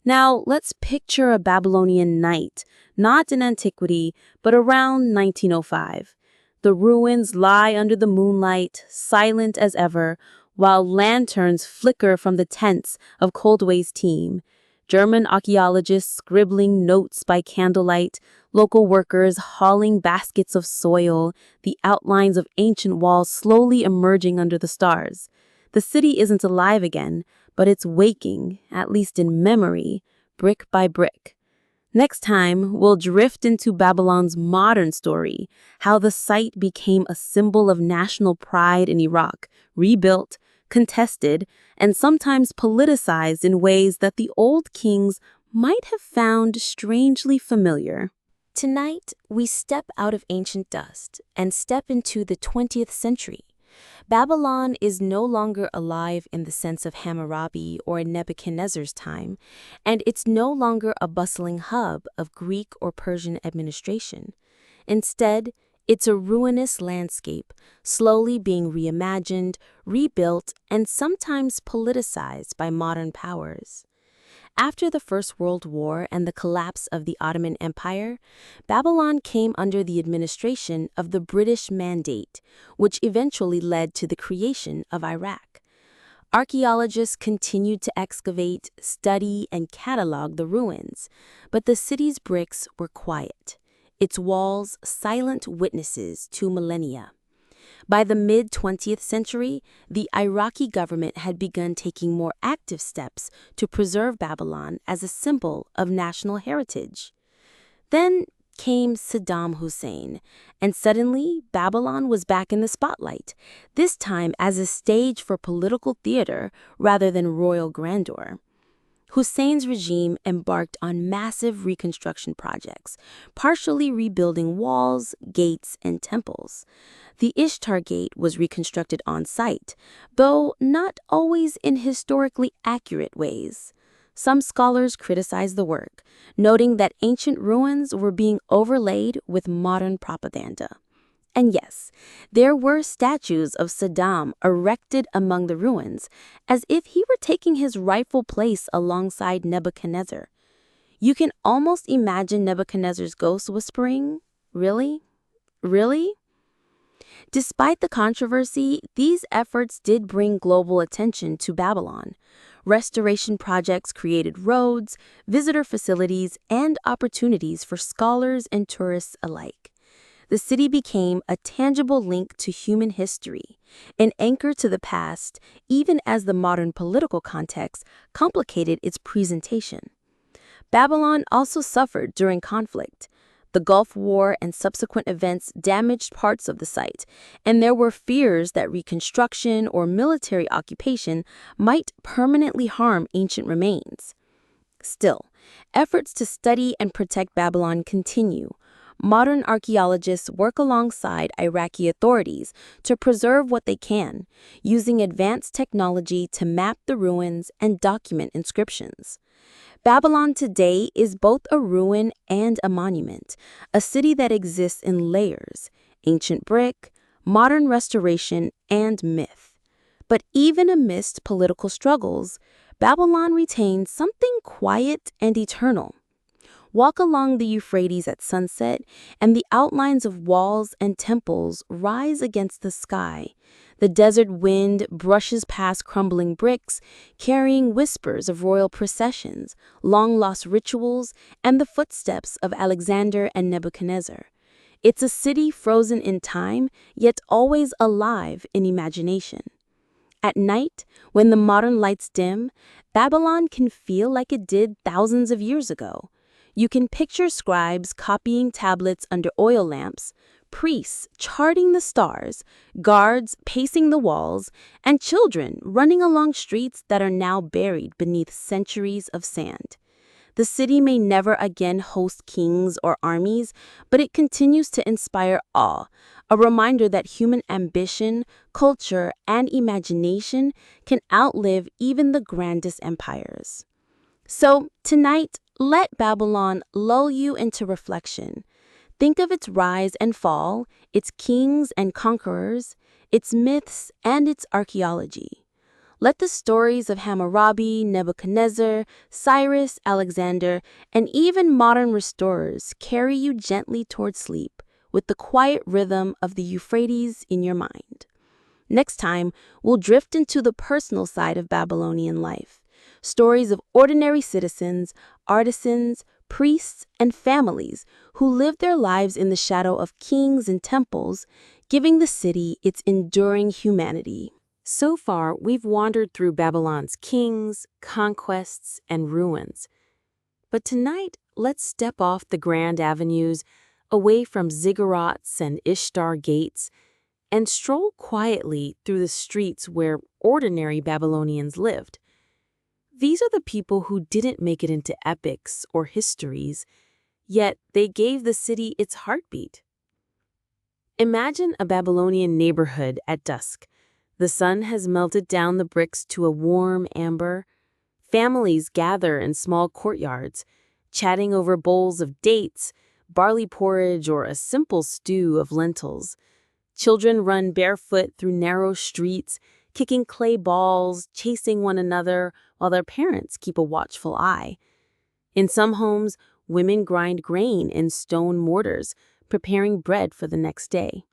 Speaker 2: Now, let's picture a Babylonian night, not in antiquity, but around 1905. The ruins lie under the moonlight, silent as ever, while lanterns flicker from the tents of Koldewey's team. German archaeologists scribbling notes by candlelight, local workers hauling baskets of soil, the outlines of ancient walls slowly emerging under the stars. The city isn't alive again, but it's waking, at least in memory, brick by brick. Next time, we'll drift into Babylon's modern story, how the site became a symbol of national pride in Iraq, rebuilt, contested, and sometimes politicized in ways that the old kings might have found strangely familiar.
Speaker 1: Tonight, we step out of ancient dust and step into the 20th century. Babylon is no longer alive in the sense of Hammurabi or Nebuchadnezzar's time, and it's no longer a bustling hub of Greek or Persian administration. Instead, it's a ruinous landscape, slowly being reimagined, rebuilt, and sometimes politicized by modern powers. After the First World War and the collapse of the Ottoman Empire, Babylon came under the administration of the British Mandate, which eventually led to the creation of Iraq. Archaeologists continued to excavate, study, and catalog the ruins, but the city's bricks were quiet, its walls silent witnesses to millennia. By the mid-20th century, the Iraqi government had begun taking more active steps to preserve Babylon as a symbol of national heritage. Then came Saddam Hussein, and suddenly Babylon was back in the spotlight, this time as a stage for political theater rather than royal grandeur. Hussein's regime embarked on massive reconstruction projects, partially rebuilding walls, gates, and temples. The Ishtar Gate was reconstructed on site, though not always in historically accurate ways. Some scholars criticize the work, noting that ancient ruins were being overlaid with modern propaganda. And yes, there were statues of Saddam erected among the ruins, as if he were taking his rightful place alongside Nebuchadnezzar. You can almost imagine Nebuchadnezzar's ghost whispering, "Really? Really?" Despite the controversy, these efforts did bring global attention to Babylon. Restoration projects created roads, visitor facilities, and opportunities for scholars and tourists alike. The city became a tangible link to human history, an anchor to the past, even as the modern political context complicated its presentation. Babylon also suffered during conflict. The Gulf War and subsequent events damaged parts of the site, and there were fears that reconstruction or military occupation might permanently harm ancient remains. Still, efforts to study and protect Babylon continue. Modern archaeologists work alongside Iraqi authorities to preserve what they can, using advanced technology to map the ruins and document inscriptions. Babylon today is both a ruin and a monument, a city that exists in layers: ancient brick, modern restoration, and myth. But even amidst political struggles, Babylon retains something quiet and eternal. Walk along the Euphrates at sunset, and the outlines of walls and temples rise against the sky. The desert wind brushes past crumbling bricks, carrying whispers of royal processions, long-lost rituals, and the footsteps of Alexander and Nebuchadnezzar. It's a city frozen in time, yet always alive in imagination. At night, when the modern lights dim, Babylon can feel like it did thousands of years ago. You can picture scribes copying tablets under oil lamps, priests charting the stars, guards pacing the walls, and children running along streets that are now buried beneath centuries of sand. The city may never again host kings or armies, but it continues to inspire awe, a reminder that human ambition, culture, and imagination can outlive even the grandest empires. So, tonight, let Babylon lull you into reflection. Think of its rise and fall, its kings and conquerors, its myths, and its archaeology. Let the stories of Hammurabi, Nebuchadnezzar, Cyrus, Alexander, and even modern restorers carry you gently toward sleep with the quiet rhythm of the Euphrates in your mind. Next time, we'll drift into the personal side of Babylonian life. Stories of ordinary citizens, artisans, priests, and families who lived their lives in the shadow of kings and temples, giving the city its enduring humanity. So far, we've wandered through Babylon's kings, conquests, and ruins. But tonight, let's step off the grand avenues, away from ziggurats and Ishtar gates, and stroll quietly through the streets where ordinary Babylonians lived. These are the people who didn't make it into epics or histories, yet they gave the city its heartbeat. Imagine a Babylonian neighborhood at dusk. The sun has melted down the bricks to a warm amber. Families gather in small courtyards, chatting over bowls of dates, barley porridge, or a simple stew of lentils. Children run barefoot through narrow streets, kicking clay balls, chasing one another, while their parents keep a watchful eye. In some homes, women grind grain in stone mortars, preparing bread for the next day.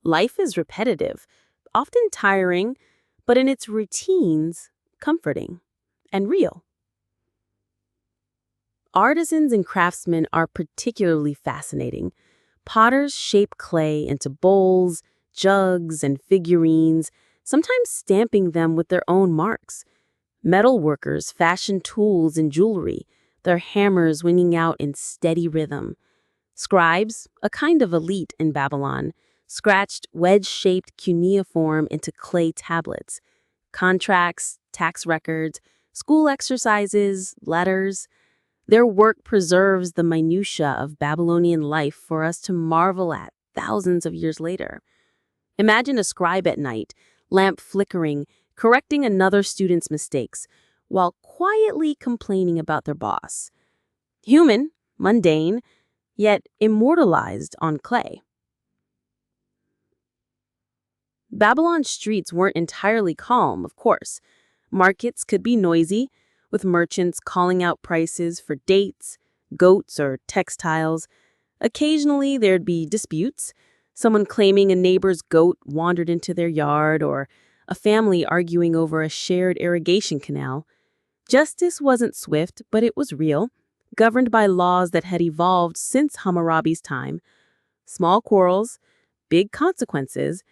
Speaker 1: Life is repetitive, often tiring, but in its routines, comforting and real. Artisans and craftsmen are particularly fascinating. Potters shape clay into bowls, jugs, and figurines, sometimes stamping them with their own marks. Metal workers fashion tools and jewelry, their hammers ringing out in steady rhythm. Scribes, a kind of elite in Babylon, scratched wedge-shaped cuneiform into clay tablets. Contracts, tax records, school exercises, letters. Their work preserves the minutiae of Babylonian life for us to marvel at thousands of years later. Imagine a scribe at night, lamp flickering, correcting another student's mistakes, while quietly complaining about their boss. Human, mundane, yet immortalized on clay. Babylon's streets weren't entirely calm, of course. Markets could be noisy, with merchants calling out prices for dates, goats, or textiles. Occasionally, there'd be disputes, someone claiming a neighbor's goat wandered into their yard, or a family arguing over a shared irrigation canal. Justice wasn't swift, but it was real, governed by laws that had evolved since Hammurabi's time. Small quarrels, big consequences,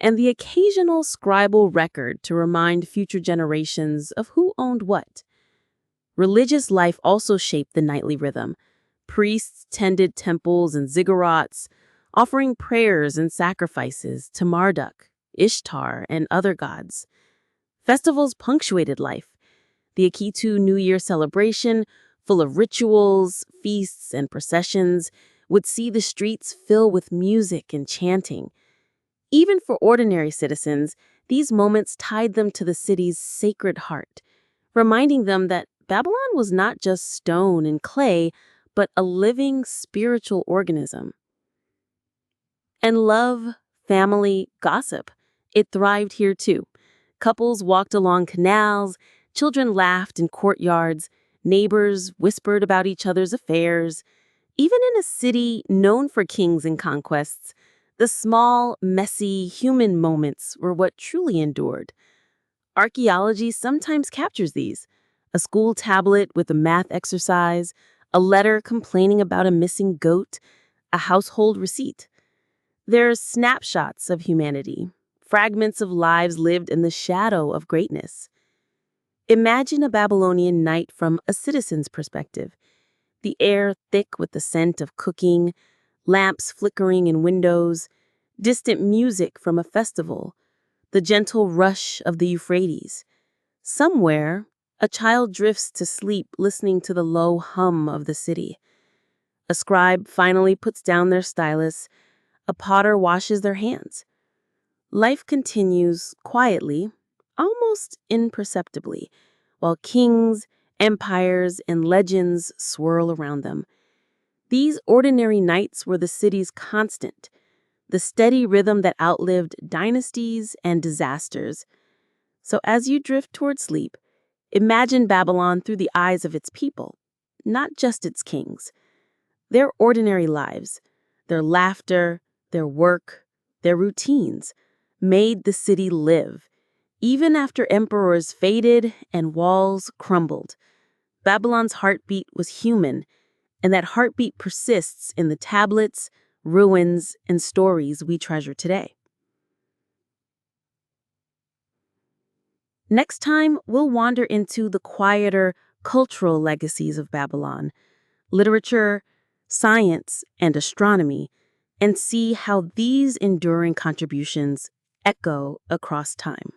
Speaker 1: and the occasional scribal record to remind future generations of who owned what. Religious life also shaped the nightly rhythm. Priests tended temples and ziggurats, offering prayers and sacrifices to Marduk, Ishtar, and other gods. Festivals punctuated life. The Akitu New Year celebration, full of rituals, feasts, and processions, would see the streets fill with music and chanting. Even for ordinary citizens, these moments tied them to the city's sacred heart, reminding them that Babylon was not just stone and clay, but a living spiritual organism. And love, family, gossip, it thrived here too. Couples walked along canals, children laughed in courtyards, neighbors whispered about each other's affairs. Even in a city known for kings and conquests, the small, messy, human moments were what truly endured. Archaeology sometimes captures these. A school tablet with a math exercise, a letter complaining about a missing goat, a household receipt. They're snapshots of humanity, fragments of lives lived in the shadow of greatness. Imagine a Babylonian night from a citizen's perspective. The air thick with the scent of cooking, lamps flickering in windows, distant music from a festival, the gentle rush of the Euphrates. Somewhere, a child drifts to sleep listening to the low hum of the city. A scribe finally puts down their stylus. A potter washes their hands. Life continues quietly, almost imperceptibly, while kings, empires, and legends swirl around them. These ordinary nights were the city's constant, the steady rhythm that outlived dynasties and disasters. So as you drift toward sleep, imagine Babylon through the eyes of its people, not just its kings. Their ordinary lives, their laughter, their work, their routines, made the city live. Even after emperors faded and walls crumbled, Babylon's heartbeat was human, and that heartbeat persists in the tablets, ruins, and stories we treasure today. Next time, we'll wander into the quieter, cultural legacies of Babylon,
Speaker 2: literature, science, and astronomy, and see how these enduring contributions echo across time.